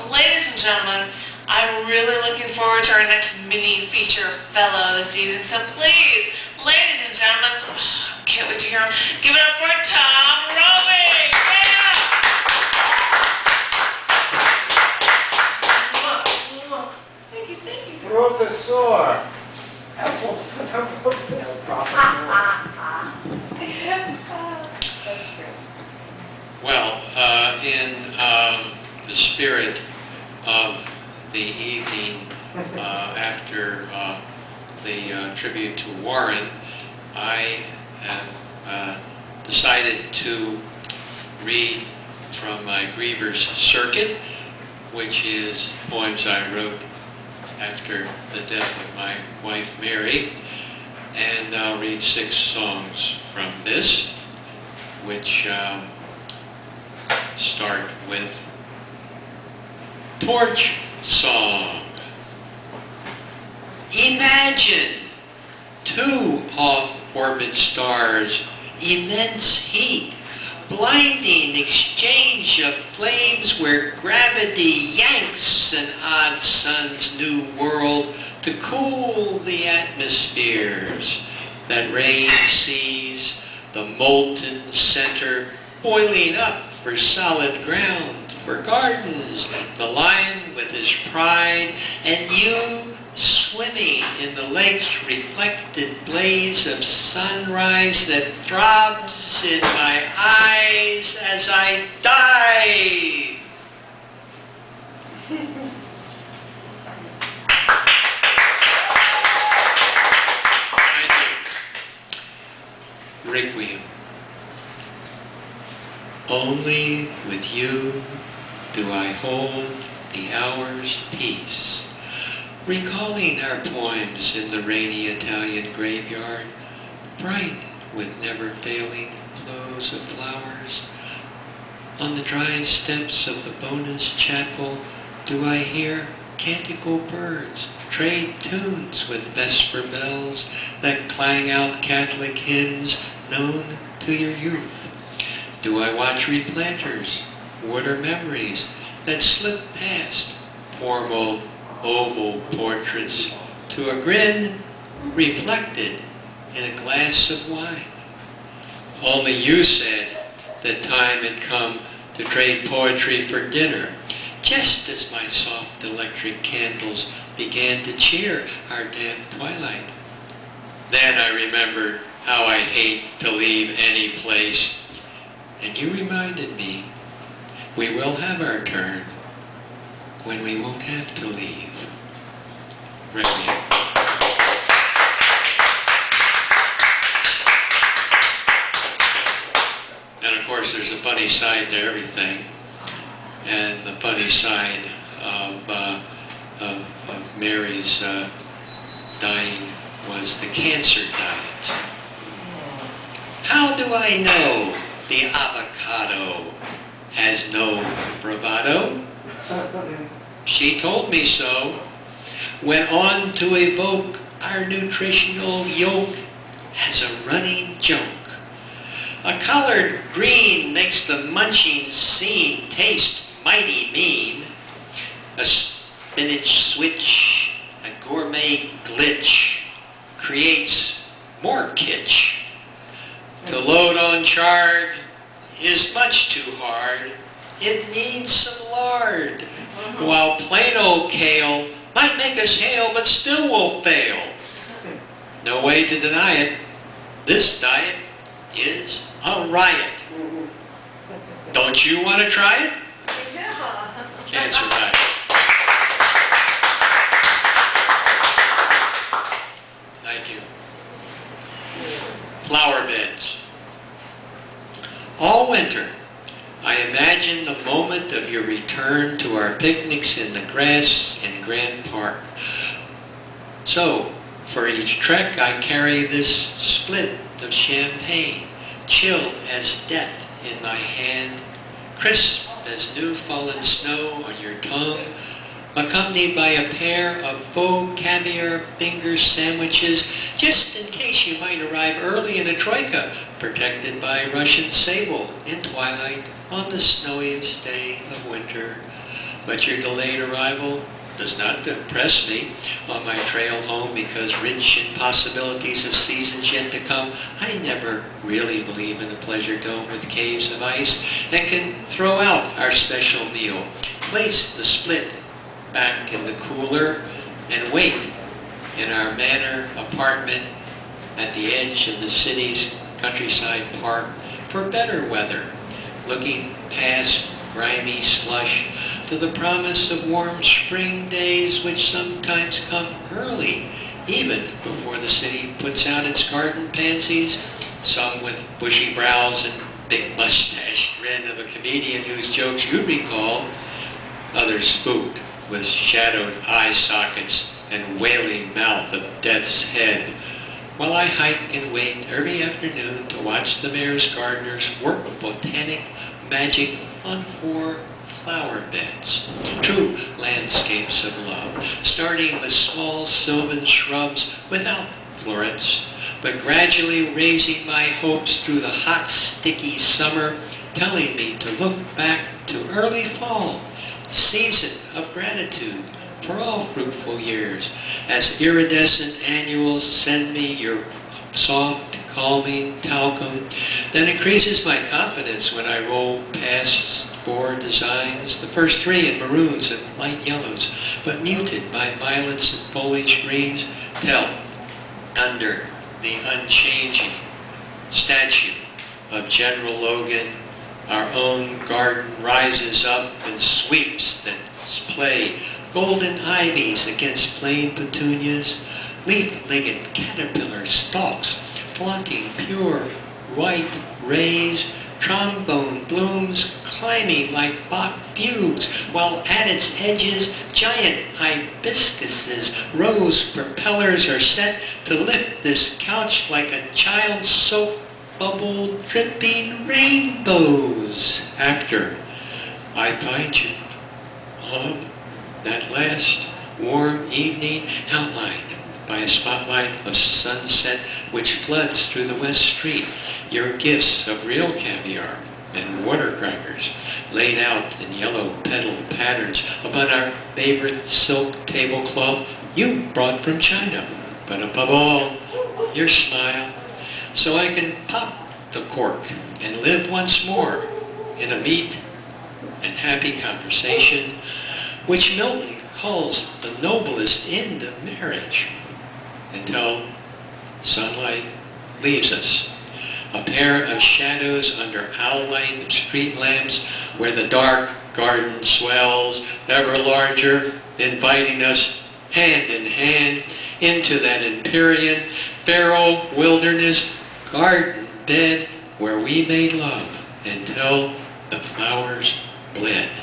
Ladies and gentlemen, I'm really looking forward to our next mini feature fellow this evening. So please, ladies and gentlemen, can't wait to hear him. Give it up for Tom Roby. Yeah! Thank you, thank you. Professor. Well, in the spirit of the evening after the tribute to Warren, I have decided to read from my Griever's Circuit, which is poems I wrote after the death of my wife Mary, and I'll read 6 songs from this, which start with Torch Song. Imagine 2 off-orbit stars, immense heat, blinding exchange of flames where gravity yanks an odd sun's new world to cool the atmospheres that rain sees, the molten center boiling up for solid ground, for gardens, the lion with his pride, and you swimming in the lake's reflected blaze of sunrise that throbs in my eyes as I dive. Requiem. Only with you do I hold the hour's peace, recalling our poems in the rainy Italian graveyard, bright with never-failing flows of flowers. On the dry steps of the bonus chapel do I hear canticle birds trade tunes with vesper bells that clang out Catholic hymns known to your youth. Do I watch replanters, water memories that slip past formal oval portraits to a grin reflected in a glass of wine. Only you said that time had come to trade poetry for dinner, just as my soft electric candles began to cheer our damp twilight. Then I remembered how I hate to leave any place, and you reminded me we will have our turn when we won't have to leave. Requiem. And of course there's a funny side to everything, and the funny side of Mary's dying was the cancer diet. How do I know the avocado has no bravado? She told me so. Went on to evoke our nutritional yoke as a running joke. A collard green makes the munching scene taste mighty mean. A spinach switch, a gourmet glitch, creates more kitsch. To load on chard is much too hard. It needs some lard. While plain old kale might make us hail, but still will fail. No way to deny it. This diet is a riot. Don't you want to try it? Yeah. Cancer diet. Thank you. Flower beds. All winter, I imagine the moment of your return to our picnics in the grass in Grant Park. So, for each trek I carry this split of champagne, chill as death in my hand, crisp as new fallen snow on your tongue, accompanied by a pair of faux caviar finger sandwiches, just in case you might arrive early in a troika, protected by Russian sable in twilight on the snowiest day of winter. But your delayed arrival does not depress me on my trail home, because rich in possibilities of seasons yet to come, I never really believe in a pleasure dome with caves of ice, and can throw out our special meal, place the split back in the cooler, and wait in our manor apartment at the edge of the city's countryside park for better weather, looking past grimy slush to the promise of warm spring days, which sometimes come early, even before the city puts out its garden pansies, some with bushy brows and big mustached grin of a comedian whose jokes you recall, others spooked with shadowed eye sockets and wailing mouth of death's head, while I hike and wait every afternoon to watch the mayor's gardeners work botanic magic on 4 flower beds, true landscapes of love, starting with small sylvan shrubs without florets, but gradually raising my hopes through the hot, sticky summer, telling me to look back to early fall, season of gratitude for all fruitful years, as iridescent annuals send me your soft, calming talcum that increases my confidence when I roll past 4 designs, the first 3 in maroons and light yellows, but muted by violets and foliage greens, till under the unchanging statue of General Logan, our own garden rises up and sweeps that play golden ivies against plain petunias, leaf-legged caterpillar stalks flaunting pure white rays, trombone blooms climbing like Bach fugues, while at its edges giant hibiscuses, rose propellers are set to lift this couch like a child's soap bubble dripping rainbows. After I find you on that last warm evening, outlined by a spotlight of sunset which floods through the West Street, your gifts of real caviar and water crackers laid out in yellow petal patterns upon our favorite silk tablecloth you brought from China, but above all, your smile, so I can pop the cork and live once more in a meet and happy conversation, which Milton calls the noblest end of marriage, until sunlight leaves us, a pair of shadows under owl-light street lamps, where the dark garden swells ever larger, inviting us hand in hand into that Empyrean, feral wilderness garden bed where we made love until the flowers bled.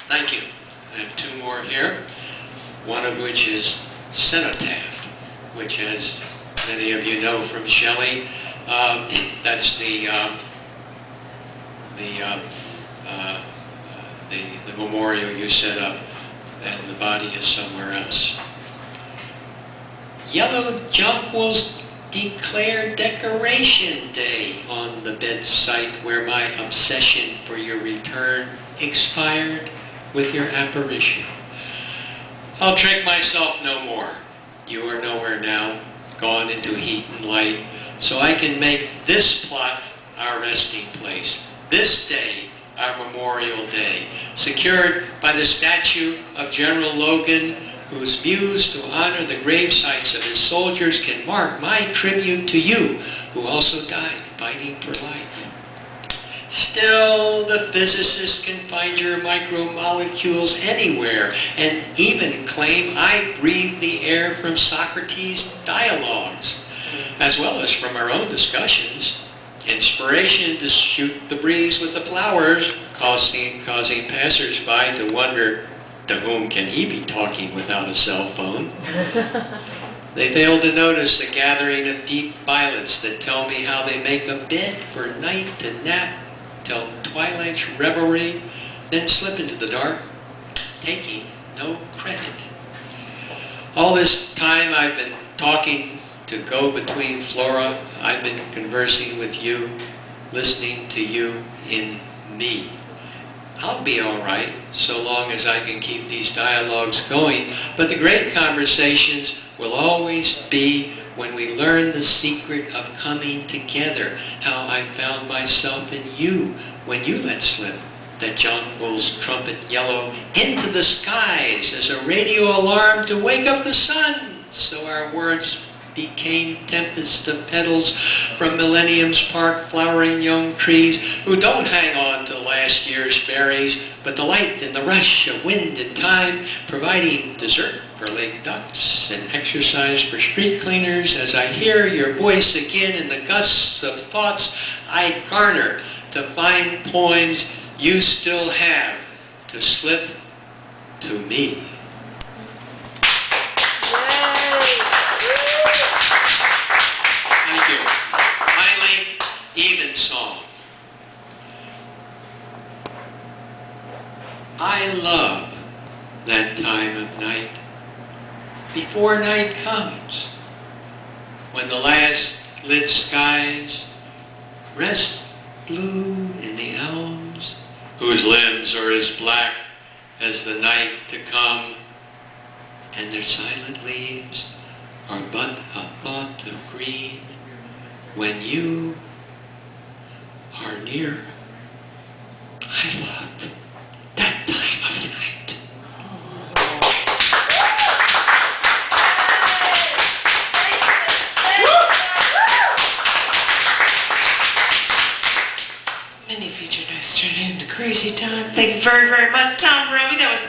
Thank you. I have 2 more here, one of which is Cenotaph, which, as many of you know from Shelley, that's the memorial you set up, and the body is somewhere else. Yellow jonquils declare Decoration Day on the bedside where my obsession for your return expired with your apparition. I'll trick myself no more. You are nowhere now, gone into heat and light, so I can make this plot our resting place, this day our Memorial Day, secured by the statue of General Logan, whose muse to honor the grave sites of his soldiers can mark my tribute to you, who also died fighting for life. Still, the physicists can find your micromolecules anywhere, and even claim I breathe the air from Socrates' dialogues, as well as from our own discussions. Inspiration to shoot the breeze with the flowers, causing passers-by to wonder, to whom can he be talking without a cell phone? They fail to notice a gathering of deep violets that tell me how they make a bed for night to nap till twilight's revelry, then slip into the dark, taking no credit. All this time I've been talking to go between flora. I've been conversing with you, listening to you in me. I'll be all right so long as I can keep these dialogues going, but the great conversations will always be when we learn the secret of coming together, how I found myself in you when you let slip that John Bull's trumpet yellow into the skies as a radio alarm to wake up the sun. So our words became tempest of petals from Millennium's Park flowering young trees who don't hang on to last year's berries, but delight in the rush of wind and time, providing dessert for lake ducks and exercise for street cleaners. As I hear your voice again in the gusts of thoughts I garner to find poems you still have to slip to me. Thank you. Finally, even song. I love that time of night, before night comes, when the last lit skies rest blue in the elms, whose limbs are as black as the night to come, and their silent leaves are but a thought of green when you are near. I love that time of night. Mini feature nights turned into crazy time. Thank you very, very much, Tom, Roby. That was